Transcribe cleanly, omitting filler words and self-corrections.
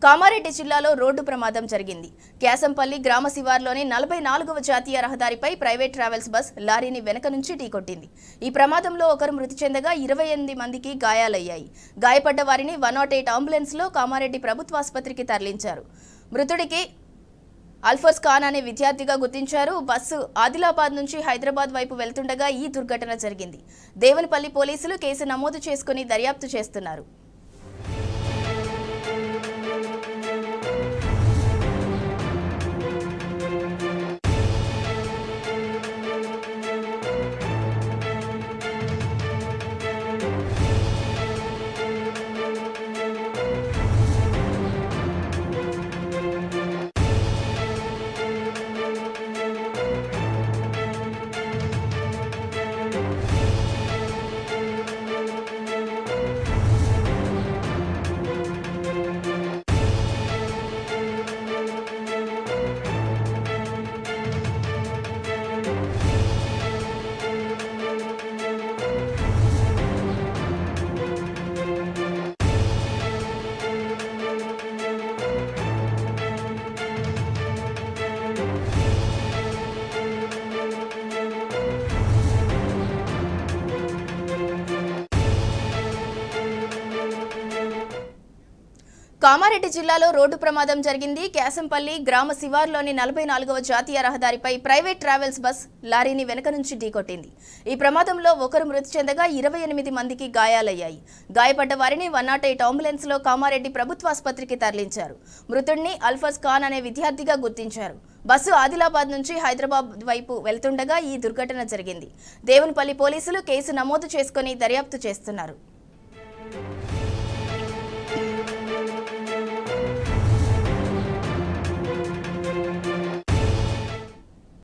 కామారెడ్డి జిల్లాలో రోడ్డు ప్రమాదం జరిగింది. క్యాసంపల్లి గ్రామ శివార్లోని 44వ జాతీయ రహదారిపై ప్రైవేట్ ట్రావెల్స్ బస్ లారీని వెనక నుంచి ఢీకొట్టింది. ఈ ప్రమాదంలో ఒకరు మృతి చెందగా 28 మందికి గాయాలయ్యాయి. గాయపడ్డ వారిని 108 అంబులెన్స్లో కామారెడ్డి ప్రభుత్వాసుపత్రికి తరలించారు. మృతుడికి అల్ఫర్స్ ఖాన్ అనే విద్యార్థిగా గుర్తించారు. బస్సు ఆదిలాబాద్ నుంచి హైదరాబాద్ వైపు వెళ్తుండగా ఈ దుర్ఘటన జరిగింది. దేవునిపల్లి పోలీసులు కేసు నమోదు చేసుకుని దర్యాప్తు చేస్తున్నారు. కామారెడ్డి జిల్లాలో రోడ్డు ప్రమాదం జరిగింది. క్యాసంపల్లి గ్రామ శివార్లోని 44వ జాతీయ రహదారిపై ప్రైవేట్ ట్రావెల్స్ బస్ లారీని వెనక నుంచి ఢీకొట్టింది. ఈ ప్రమాదంలో ఒకరు మృతి చెందగా 28 మందికి గాయాలయ్యాయి. గాయపడ్డ వారిని 108 అంబులెన్స్లో కామారెడ్డి ప్రభుత్వాసుపత్రికి తరలించారు. మృతుడిని అల్ఫర్స్ ఖాన్ అనే విద్యార్థిగా గుర్తించారు. బస్సు ఆదిలాబాద్ నుంచి హైదరాబాద్ వైపు వెళ్తుండగా ఈ దుర్ఘటన జరిగింది. దేవునిపల్లి పోలీసులు కేసు నమోదు చేసుకుని దర్యాప్తు చేస్తున్నారు.